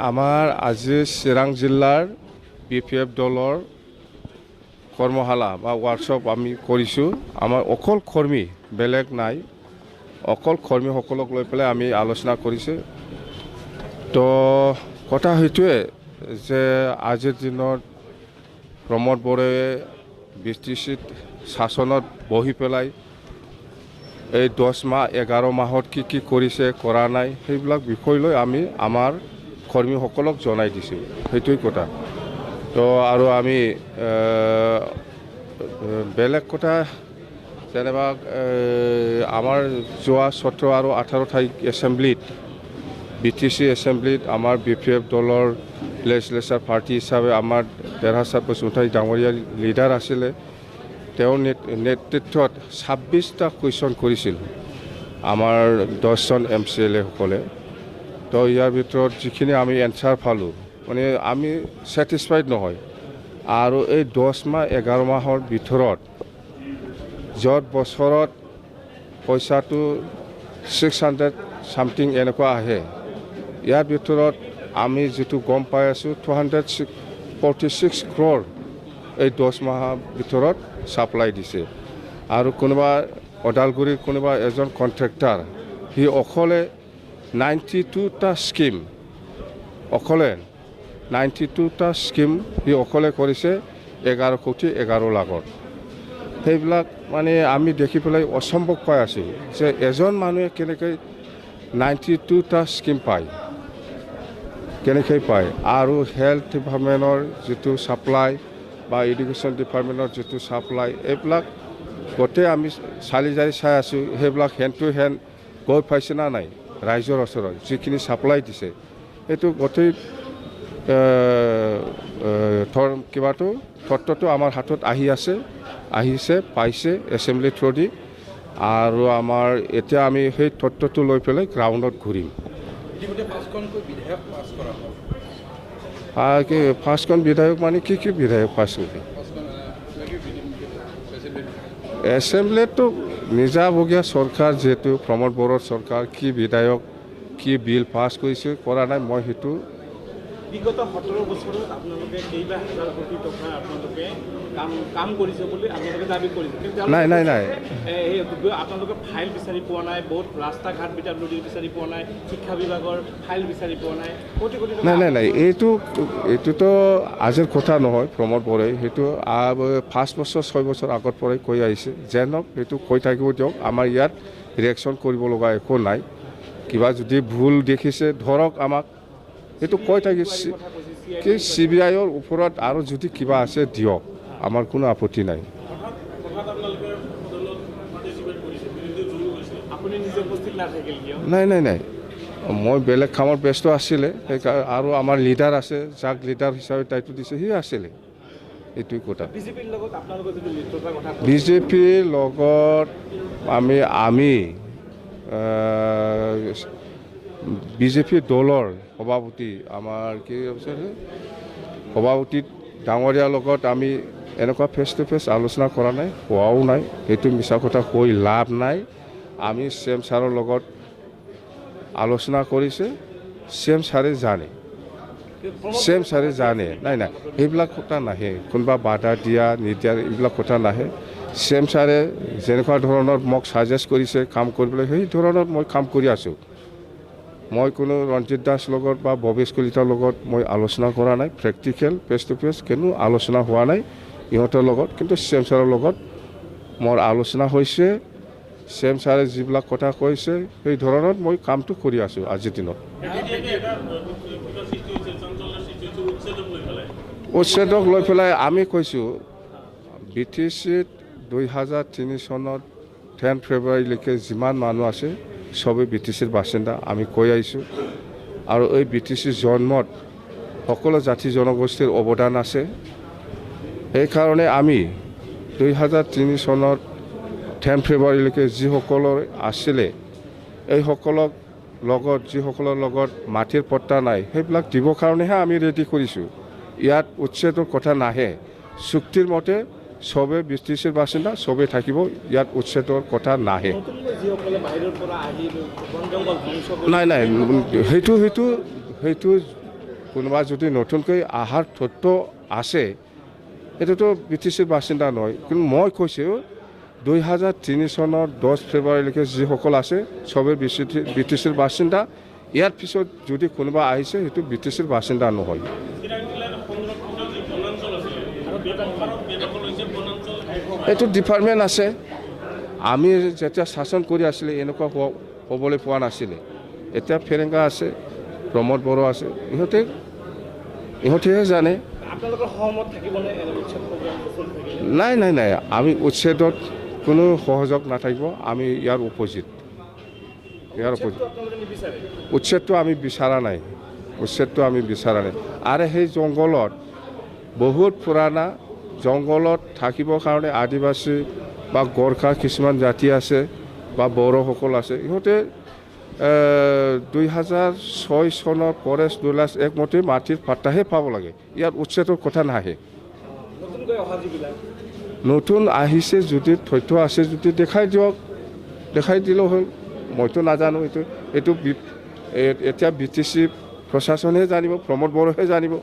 আমাৰ আজি চিৰাং জিলাৰ BPF দলৰ কৰ্মশালা বা ৱৰ্কশ্বপ আমি কৰিছোঁ। আমাৰ অকল কৰ্মী, বেলেগ নাই, অকল কৰ্মীসকলক লৈ পেলাই আমি আলোচনা কৰিছোঁ। তো কথা সেইটোৱে যে আজিৰ দিনত প্ৰমোদ বড়োৱে BTCত শাসনত বহি পেলাই এই 10 মাহ 11 মাহত কি কৰিছে কৰা নাই সেইবিলাক বিষয় লৈ আমি আমাৰ কৰ্মীসকলক জনাই দিছোঁ, সেইটোৱে কথা। তো আৰু আমি বেলেগ কথা যেনিবা আমাৰ যোৱা 17 আৰু 18 তাৰিখ এছেম্বলিত BTC এছেম্বলিত আমাৰ BPF দলৰ লেজিসলেচাৰ পাৰ্টি হিচাপে আমাৰ দেৰহাছাৰ বসুমতাৰী ডাঙৰীয়া লিডাৰ আছিলে। তেওঁৰ নেতৃত্বত 26টা কুৱেশ্যন কৰিছিল আমাৰ 10জন MCLA সকলে। তো ইয়াৰ ভিতৰত যিখিনি আমি এনচাৰ পালোঁ, মানে আমি ছেটিছফাইড নহয়। আৰু এই 10 মাহ 11 মাহৰ ভিতৰত য'ত বছৰত পইচাটো 600 ছামথিং এনেকুৱা আহে, ইয়াৰ ভিতৰত আমি যিটো গম পাই আছোঁ 246 crore এই 10 মাহৰ ভিতৰত ছাপ্লাই দিছে। আৰু কোনোবা ওদালগুৰিৰ কোনোবা এজন কণ্ট্ৰেক্টাৰ, সি অকলে 92টা স্কিম, অকলে 92টা স্কিম সি অকলে কৰিছে 11 কোটি 11 লাখত। সেইবিলাক মানে আমি দেখি পেলাই অসম্ভৱ পাই আছোঁ যে এজন মানুহে কেনেকৈ 92টা স্কিম পায়, কেনেকৈ পায়। আৰু হেল্থ ডিপাৰ্টমেণ্টৰ যিটো ছাপ্লাই বা এডুকেশ্যন ডিপাৰ্টমেণ্টৰ যিটো ছাপ্লাই, এইবিলাক গোটেই আমি চালি জাৰি চাই আছোঁ। সেইবিলাক হেণ্ড টু হেণ্ড গৈ পাইছে না নাই ৰাইজৰ ওচৰত, যিখিনি ছাপ্লাই দিছে সেইটো গোটেই কিবাটো তত্ত্বটো আমাৰ হাতত আহিছে পাইছে এছেম্বলি থ্ৰুদি। আৰু আমাৰ এতিয়া আমি সেই তত্ত্বটো লৈ পেলাই গ্ৰাউণ্ডত ঘূৰিম। পাঁচখন বিধায়ক মানে কি বিধায়ক পাছ কৰিছে? এছেম্বলিতো নিজাবগীয়া চৰকাৰ, যিহেতু প্ৰমোদ বড়োৰ চৰকাৰ, কি বিধায়ক কি বিল পাছ কৰিছে কৰা নাই মই সেইটো। বিগত 17 বছৰত আপোনালোকে কেইবা হাজাৰ কোটি টকা আপোনালোকে কাম কৰিছে বুলি আপোনালোকে দাবী কৰিছে, কিন্তু নাই আপোনালোকে ফাইল বিচাৰি পোৱা নাই, বহুত ৰাস্তা ঘাট বিচাৰি পোৱা নাই, শিক্ষা বিভাগৰ ফাইল বিচাৰি পোৱা নাই, কোটি কোটি টকা। নাই এইটোতো আজিৰ কথা নহয়। প্ৰমোদ বড়োৱে সেইটো 5 বছৰ 6 বছৰ আগৰ পৰাই কৈ আহিছে। যেনক সেইটো কৈ থাকিব দিয়ক, আমাৰ ইয়াত ৰিয়েকশ্যন কৰিব লগা একো নাই। কিবা যদি ভুল দেখিছে ধৰক আমাক, সেইটো কৈ থাকিছে কি CBIৰ ওপৰত আৰু যদি কিবা আছে দিয়ক, আমাৰ কোনো আপত্তি নাই। নাই মই বেলেগ কামত ব্যস্ত আছিলে, আৰু আমাৰ লিডাৰ আছে, যাক লিডাৰ হিচাপে দায়িত্ব দিছে সি আছিলে, এইটোৱে কথা। BJPৰ লগত আমি BJP দলৰ সভাপতি আমাৰ কি সভাপতি ডাঙৰীয়াৰ লগত আমি এনেকুৱা ফেচ টু ফেচ আলোচনা কৰা নাই, হোৱাও নাই। সেইটো মিছা কথা কৈ লাভ নাই। আমি CM ছাৰৰ লগত আলোচনা কৰিছে, CM ছাৰে জানে। নাই সেইবিলাক কথা নাহে, কোনোবা বাধা দিয়া নিদিয়া এইবিলাক কথা নাহে। CM ছাৰে যেনেকুৱা ধৰণৰ মোক ছাজেষ্ট কৰিছে কাম কৰিবলৈ, সেই ধৰণৰ মই কাম কৰি আছোঁ। মই কোনো ৰঞ্জিত দাস লগত বা ভৱেশ কলিতাৰ লগত মই আলোচনা কৰা নাই, প্ৰেক্টিকেল ফেচ টু ফেচ কোনো আলোচনা হোৱা নাই ইহঁতৰ লগত। কিন্তু CM ছাৰৰ লগত মোৰ আলোচনা হৈছে। CM ছাৰে যিবিলাক কথা কৈছে সেই ধৰণত মই কামটো কৰি আছোঁ আজিৰ দিনত। উচ্ছেদক লৈ পেলাই আমি কৈছোঁ BTCত 2003 চনত 10 ফেব্ৰুৱাৰীলৈকে যিমান মানুহ আছে চবেই BTCৰ বাসিন্দা, আমি কৈ আহিছোঁ। আৰু এই BTC জন্মত সকলো জাতি জনগোষ্ঠীৰ অৱদান আছে। সেইকাৰণে আমি 2003 চনত 10 ফেব্ৰুৱাৰীলৈকে যিসকলৰ আছিলে, এইসকলৰ যিসকলৰ লগত মাটিৰ পট্টা নাই সেইবিলাক দিবৰ কাৰণেহে আমি ৰেডি কৰিছোঁ। ইয়াত উচ্ছেদৰ কথা নাহে। চুক্তিৰ মতে চবেই বি টি চিৰ বাসিন্দা, চবেই থাকিব, ইয়াত উচ্ছেদৰ কথা নাহে। নতুনকৈ যিসকলে বাহিৰৰ পৰা আহি বন জংঘল ধ্বংস কৰি নাই নাই, সেইটো কোনোবা যদি নতুনকৈ অহাৰ তথ্য আছে, এইটোতো বি টি চিৰ বাসিন্দা নহয়। কিন্তু মই কৈছোঁ 2003 চনৰ 10 ফেব্ৰুৱাৰীলৈকে যিসকল আছে চবেই বি টি চিৰ বাসিন্দা। ইয়াৰ পিছত যদি কোনোবা আহিছে সেইটো বি টি চিৰ বাসিন্দা নহয়। এইটো ডিপাৰ্টমেণ্ট আছে। আমি যেতিয়া শাসন কৰি আছিলে এনেকুৱা হ'বলৈ পোৱা নাছিলে। এতিয়া ফেৰেংগা আছে, প্ৰমোদ বড়ো আছে, ইহঁতেহে জানে। আপোনালোকৰ সহমত থাকিবনে উচ্ছেদ প্ৰগ্ৰাম চলি থাকিলে? নাই, আমি উচ্ছেদত কোনো সহযোগ নাথাকিব। আমি ইয়াৰ অপজিট। আপোনালোকে নিবিচাৰে? উচ্ছেদটো আমি বিচৰা নাই। আৰু সেই জংঘলত বহুত পুৰণা জংঘলত থাকিবৰ কাৰণে আদিবাসী বা গোৰ্খা কিছুমান জাতি আছে বা বড়োসকল আছে। ইহঁতে 2006 চনৰ ফৰেষ্ট ৰুলাৰ্ছ একমতে মাটিৰ পাট্টাহে পাব লাগে। ইয়াত উচ্ছেদৰ কথা নাহে। নতুনকৈ অহা যিবিলাক নতুন আহিছে যদি তথ্য আছে যদি দেখাই দিলেও হ'ল। মইতো নাজানো। এইটো এতিয়া বি টি চি প্ৰশাসনহে জানিব, প্ৰমোদ বড়োহে জানিব।